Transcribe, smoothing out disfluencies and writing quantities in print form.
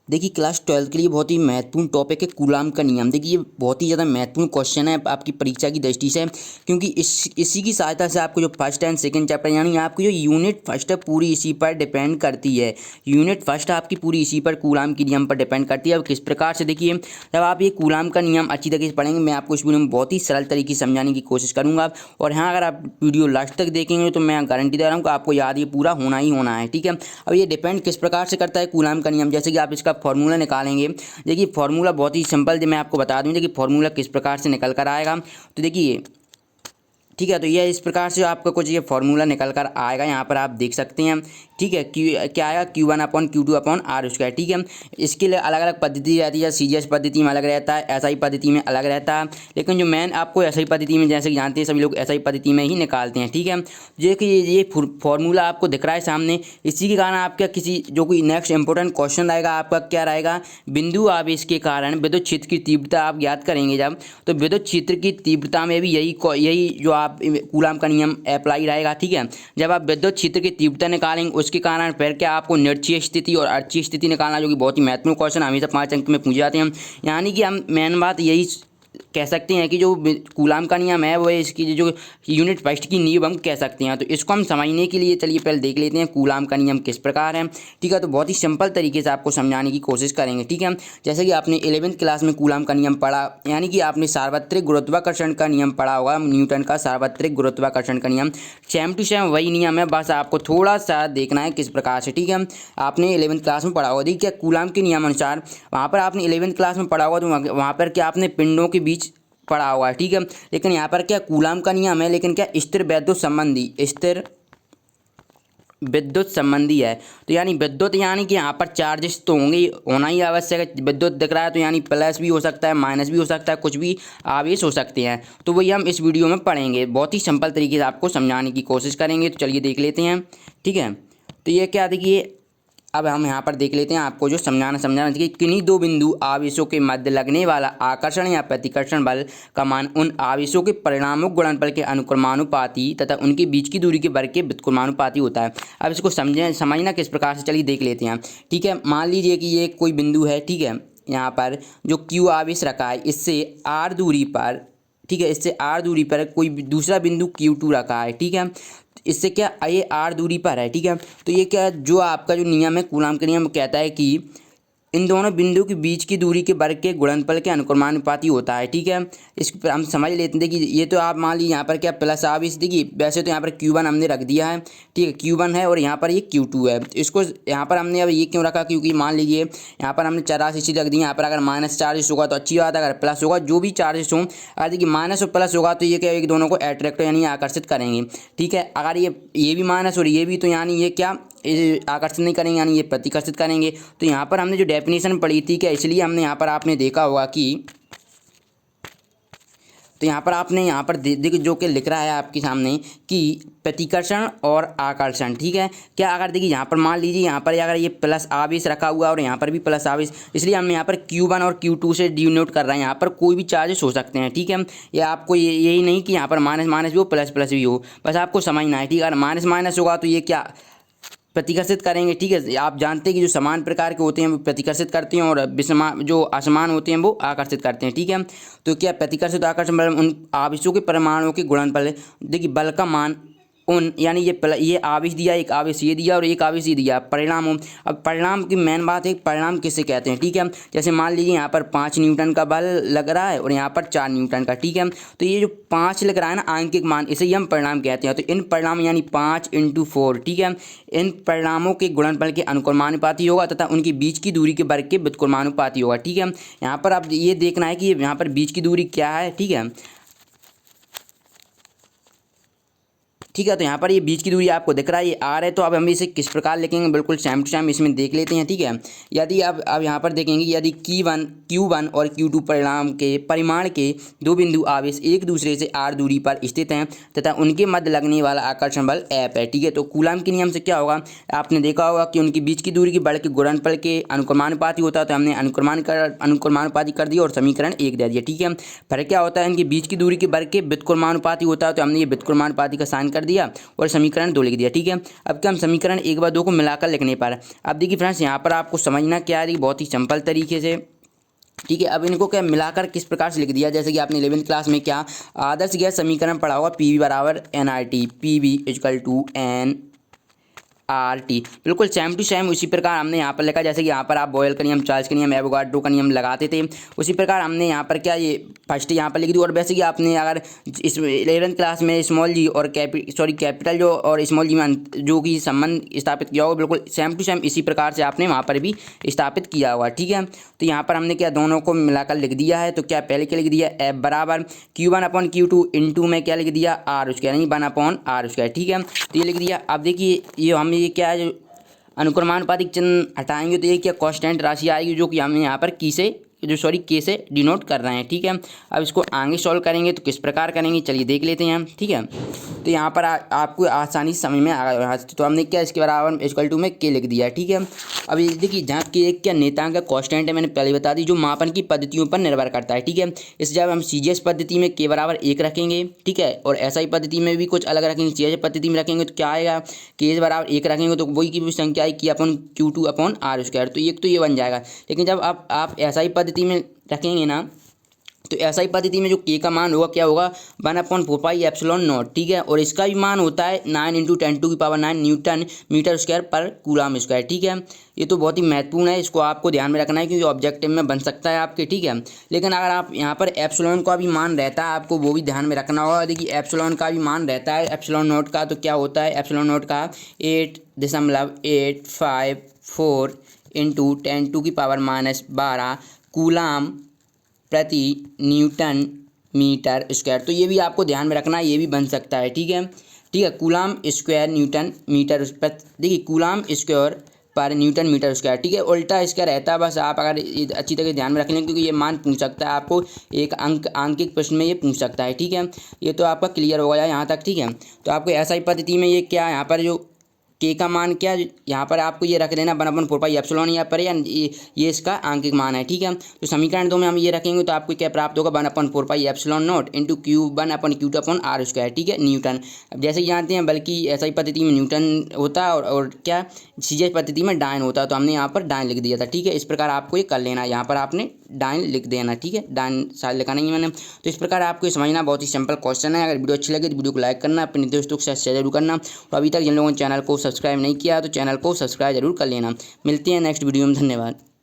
देखिए क्लास 12 के लिए बहुत ही महत्वपूर्ण टॉपिक है कूलाम का नियम। देखिए ये बहुत ही ज़्यादा महत्वपूर्ण क्वेश्चन है आपकी परीक्षा की दृष्टि से, क्योंकि इसी की सहायता से आपको जो फर्स्ट एंड सेकंड चैप्टर यानी आपकी जो यूनिट फर्स्ट है पूरी इसी पर डिपेंड करती है। यूनिट फर्स्ट आपकी पूरी इसी पर कूलाम के नियम पर डिपेंड करती है। अब किस प्रकार से, देखिए जब आप ये कूलाम का नियम अच्छी तरीके से पढ़ेंगे, मैं आपको इस वीडियो में बहुत ही सरल तरीके से समझाने की कोशिश करूँगा। और हाँ, अगर आप वीडियो लास्ट तक देखेंगे तो मैं गारंटी दे रहा हूँ कि आपको याद ये पूरा होना ही होना है। ठीक है, अब ये डिपेंड किस प्रकार से करता है कूलाम का नियम, जैसे कि आप इसका फॉर्मूला निकालेंगे। देखिए फॉर्मूला बहुत ही सिंपल मैं आपको बता दूं। देखिए फॉर्मूला किस प्रकार से निकल कर आएगा, तो देखिए ठीक है, तो ये इस प्रकार से आपका कुछ ये फॉर्मूला निकल कर आएगा, यहाँ पर आप देख सकते हैं। ठीक है, क्या आएगा Q1/Q2/R²। ठीक है, इसके लिए अलग अलग पद्धति रहती है। सीजीएस पद्धति में अलग रहता है, एसआई पद्धति में अलग रहता है, लेकिन जो मेन आपको एसआई पद्धति में, जैसे कि जानते हैं सभी लोग एसआई पद्धति में ही निकालते हैं। ठीक है, जो कि ये फॉर्मूला आपको दिख रहा है सामने, इसी के कारण आपका किसी जो कोई नेक्स्ट इंपॉर्टेंट क्वेश्चन रहेगा आपका क्या रहेगा, बिंदु आवेश के कारण विद्युत क्षेत्र की तीव्रता आप ज्ञात करेंगे जब, तो विद्युत क्षेत्र की तीव्रता में भी यही जो आप कूलाम का नियम अप्लाई रहेगा। ठीक है, जब आप विद्युत क्षेत्र की तीव्रता निकालेंगे उसके कारण फिर क्या आपको निरक्षीय स्थिति और अक्षीय स्थिति निकालना, जो कि बहुत ही महत्वपूर्ण क्वेश्चन हमेशा 5 अंक में पूछे जाते हैं। यानी कि हम मेन बात यही कह सकते हैं कि जो कूलाम का नियम है वो इसकी जो यूनिट फर्स्ट की नींव हम कह सकते हैं। तो इसको हम समझने के लिए चलिए पहले देख लेते हैं कूलाम का नियम किस प्रकार है। ठीक है, तो बहुत ही सिंपल तरीके से आपको समझाने की कोशिश करेंगे। ठीक है, जैसे कि आपने 11वीं क्लास में कूलाम का नियम पढ़ा, यानी कि आपने सार्वत्रिक गुरुत्वाकर्षण का नियम पढ़ा होगा, न्यूटन का सार्वत्रिक गुरुत्वाकर्षण का नियम। सेम टू सेम वही नियम है, बस आपको थोड़ा सा देखना है किस प्रकार से। ठीक है, आपने 11वीं क्लास में पढ़ा होगा। देखिए कूलाम के नियम अनुसार वहाँ पर आपने 11वीं क्लास में पढ़ा होगा, तो वहाँ पर क्या आपने पिंडों के बीच पढ़ा हुआ है। ठीक है, लेकिन यहाँ पर क्या कूलाम का नियम है, लेकिन क्या स्थिर विद्युत संबंधी है। तो यानी विद्युत यानी कि यहाँ पर चार्जेस तो होंगे, होना ही आवश्यक है। विद्युत दिख रहा है तो यानी प्लस भी हो सकता है, माइनस भी हो सकता है, कुछ भी आवेश हो सकते हैं। तो वही हम इस वीडियो में पढ़ेंगे, बहुत ही सिंपल तरीके से आपको समझाने की कोशिश करेंगे। तो चलिए देख लेते हैं। ठीक है, तो ये क्या, देखिए अब हम यहाँ पर देख लेते हैं आपको जो समझाना चाहिए। किन्हीं दो बिंदु आवेशों के मध्य लगने वाला आकर्षण या प्रतिकर्षण बल का मान उन आवेशों के परिणामक गुणनफल के अनुक्रमानुपाती तथा उनके बीच की दूरी के वर्ग के व्युत्क्रमानुपाती होता है। अब इसको समझना किस प्रकार से, चलिए देख लेते हैं। ठीक है, मान लीजिए कि ये कोई बिंदु है। ठीक है, यहाँ पर जो Q आवेश रखा है, इससे R दूरी पर, ठीक है, इससे R दूरी पर कोई दूसरा बिंदु Q2 रखा है। ठीक है, इससे क्या ये R दूरी पर है। ठीक है, तो ये क्या जो आपका जो नियम है कूलाम का नियम कहता है कि इन दोनों बिंदु के बीच की दूरी के वर्ग के गुणनफल के अनुक्रमानुपाती होता है। ठीक है, इस पर हम समझ लेते हैं। देखिए ये तो आप मान लीजिए यहाँ पर क्या प्लस आवेश, देखिए वैसे तो यहाँ पर Q1 हमने रख दिया है। ठीक है, Q1 है और यहाँ पर ये Q2 है। तो इसको यहाँ पर हमने अब ये क्यों रखा, क्योंकि मान लीजिए यहाँ पर हमने 84 रख दी। यहाँ पर अगर माइनस चार्जेस होगा तो अच्छी बात है, अगर प्लस होगा जो भी चार्जेस हों, अगर देखिए माइनस और प्लस होगा तो ये क्या एक दोनों को अट्रैक्ट यानी आकर्षित करेंगे। ठीक है, अगर ये भी माइनस और ये भी, तो यानी ये क्या आकर्षित नहीं करेंगे, यानी ये प्रतिकर्षित करेंगे। तो यहाँ पर हमने जो डेफिनेशन पढ़ी थी क्या, इसलिए हमने यहाँ पर आपने देखा होगा कि, तो यहाँ पर आपने यहाँ पर देखिए जो कि लिख रहा है आपके सामने कि प्रतिकर्षण और आकर्षण। ठीक है, क्या अगर देखिए यहाँ पर मान लीजिए यहाँ पर अगर ये प्लस आवेश रखा हुआ और यहाँ पर भी प्लस आवेश, इसलिए हम यहाँ पर Q1 और Q2 से डिनोट कर रहे हैं। यहाँ पर कोई भी चार्जेस हो सकते हैं। ठीक है, या आपको यही नहीं कि यहाँ पर माइनस माइनस भी हो, प्लस प्लस भी हो, बस आपको समझना है। ठीक है, अगर माइनस माइनस होगा तो ये क्या प्रतिकर्षित करेंगे। ठीक है, आप जानते हैं कि जो समान प्रकार के होते हैं वो प्रतिकर्षित करते हैं और जो असमान होते हैं वो आकर्षित करते हैं। ठीक है, तो क्या प्रतिकर्षित आकर्षण बल उन आवेशों के परमाणुओं के गुणनफल है। देखिए बल का मान उन, यानी ये आवेश दिया, एक आवेश ये दिया और एक आवेश ये दिया, परिणाम। अब परिणाम की मेन बात है, परिणाम किसे कहते हैं। ठीक है, जैसे मान लीजिए यहाँ पर 5 न्यूटन का बल लग रहा है और यहाँ पर 4 न्यूटन का। ठीक है, तो ये जो 5 लग रहा है ना आंकिक मान, इसे ही हम परिणाम कहते हैं। तो इन परिणाम यानी 5 × 4, ठीक है, इन परिणामों के गुणनफल के अनुक्रमानुपाती होगा तथा उनके बीच की दूरी के वर्ग के व्युत्क्रमानुपाती होगा। ठीक है, यहाँ पर आप ये देखना है कि यहाँ पर बीच की दूरी क्या है। ठीक है, ठीक है, तो यहाँ पर ये बीच की दूरी आपको दिख रहा है, ये R है। तो अब हम इसे किस प्रकार लिखेंगे, बिल्कुल सेम टू सेम इसमें देख लेते हैं। ठीक है, यदि अब यहाँ पर देखेंगे, यदि Q1 और Q2 परिमाण के दो बिंदु आवेश एक दूसरे से R दूरी पर स्थित हैं तथा उनके मध्य लगने वाला आकर्षण बल F है। ठीक है, तो कूलाम के नियम से क्या होगा, आपने देखा होगा कि उनके बीच की दूरी के बल के गुणनफल के अनुक्रमानुपाती होता है। तो हमने अनुक्रमानुपाती कर दिया और समीकरण 1 दे दिया। ठीक है, फिर क्या होता है, इनके बीच की दूरी के वर्ग के व्युत्क्रमानुपाती होता है। तो हमने ये व्युत्क्रमानुपाती का साइन कर कर दिया और समीकरण 2 लिख दिया। ठीक है, अब क्या हम समीकरण 1 व 2 को मिलाकर लिखने पर, अब देखिए फ्रेंड्स यहाँ पर आपको समझना क्या है, बहुत ही सिंपल तरीके से। ठीक है, अब इनको क्या मिलाकर किस प्रकार से लिख दिया, जैसे कि आपने 11th क्लास में क्या आदर्श गैस समीकरण पढ़ा होगा, पी वी बराबर NRT, P V equal to NRT, बिल्कुल सेम टू सेम उसी प्रकार हमने यहाँ पर लिखा, जैसे कि यहाँ पर आप बॉयल का नियम, चार्ल्स का नियम, एवोगाड्रो का नियम लगाते थे, उसी प्रकार हमने यहाँ पर क्या ये फर्स्ट यहाँ पर लिख दी। और वैसे कि आपने अगर इस 11th क्लास में स्मॉल जी और कैपिटल जो और स्मॉल जी में जो कि संबंध स्थापित किया होगा, बिल्कुल सेम टू सेम इसी प्रकार से आपने वहाँ पर भी स्थापित किया होगा। ठीक है, तो यहाँ पर हमने क्या दोनों को मिलाकर लिख दिया है। तो क्या पहले क्या लिख दिया, F बराबर Q1/Q2 इंटू में क्या लिख दिया, R², यानी 1/R²। ठीक है, तो ये लिख दिया। अब देखिए ये हम ये क्या है, जो अनुक्रमानुपातिक चिन्ह हटाएंगे तो ये क्या कांस्टेंट राशि आएगी, जो कि हम यहाँ पर के से डिनोट कर रहे हैं। ठीक है, अब इसको आगे सॉल्व करेंगे तो किस प्रकार करेंगे, चलिए देख लेते हैं हम। ठीक है, तो यहाँ पर आपको आसानी से समझ में आ गया। तो हमने क्या इसके बराबर इक्वल टू में के लिख दिया। ठीक है, अब ये देखिए जहाँ के क्या नेतांक का कांस्टेंट है, मैंने पहले बता दी, जो मापन की पद्धतियों पर निर्भर करता है। ठीक है, इस जब हम CGS पद्धति में के बराबर 1 रखेंगे, ठीक है, और SI पद्धति में भी कुछ अलग रखेंगे, CGS पद्धति में रखेंगे तो क्या आएगा, के बराबर 1 रखेंगे तो वही की भी संख्या है Q2/R²। तो एक तो ये बन जाएगा। लेकिन जब आप SI पद्धति में रखेंगे ना, तो SI पद्धति में जो के का मान होगा क्या होगा, 1/4πε0। ठीक है, और इसका भी मान होता है 9 × 10⁹ न्यूटन मीटर स्क्वायर पर कूलम स्क्वायर। ठीक है, ये तो बहुत ही महत्वपूर्ण है, इसको आपको ध्यान में रखना है क्योंकि ऑब्जेक्टिव में बन सकता है आपके। ठीक है, लेकिन अगर आप यहाँ पर एप्सिलॉन का भी मान रहता है, आपको वो भी ध्यान में रखना होगा। देखिए एप्सिलॉन का भी मान रहता है, एप्सिलॉन नॉट का, तो क्या होता है एप्सिलॉन नॉट का 8.854 × 10⁻12 कूलम प्रति न्यूटन मीटर स्क्वायर। तो ये भी आपको ध्यान में रखना है, ये भी बन सकता है। ठीक है, कूलम स्क्वायर न्यूटन मीटर, देखिए कूलम स्क्वायर पर न्यूटन मीटर स्क्वायर। ठीक है, उल्टा इसका रहता है, बस आप अगर अच्छी तरह ध्यान में रख लें क्योंकि ये मान पूछ सकता है आपको, एक आंकिक प्रश्न में ये पूछ सकता है। ठीक है, ये तो आपका क्लियर हो गया यहाँ तक। ठीक है, तो आपको SI पद्धति में ये क्या यहाँ पर जो के का मान क्या, यहाँ पर आपको ये रख देना 1/4πε यहाँ पर, या ये इसका आंकिक मान है। ठीक है, तो समीकरण 2 में हम ये रखेंगे तो आपको क्या प्राप्त होगा, 1/4πε0 इंटू Q1/Q2/R²। ठीक है, न्यूटन। अब जैसे कि जानते हैं, बल्कि SI पद्धति में न्यूटन होता है और क्या CGS पद्धति में डाइन होता है, तो हमने यहाँ पर डाइन लिख दिया था। ठीक है, इस प्रकार आपको ये कर लेना है, यहाँ पर आपने डाइन लिख देना। ठीक है, डाइन साल लिखा नहीं है मैंने। तो इस प्रकार आपको समझना बहुत ही सिंपल क्वेश्चन है। अगर वीडियो अच्छी लगे तो वीडियो को लाइक करना, अपने दोस्तों के साथ शेयर जरूर करना, और अभी तक जिन लोगों ने चैनल को सब्सक्राइब नहीं किया तो चैनल को सब्सक्राइब जरूर कर लेना। मिलते हैं नेक्स्ट वीडियो में, धन्यवाद।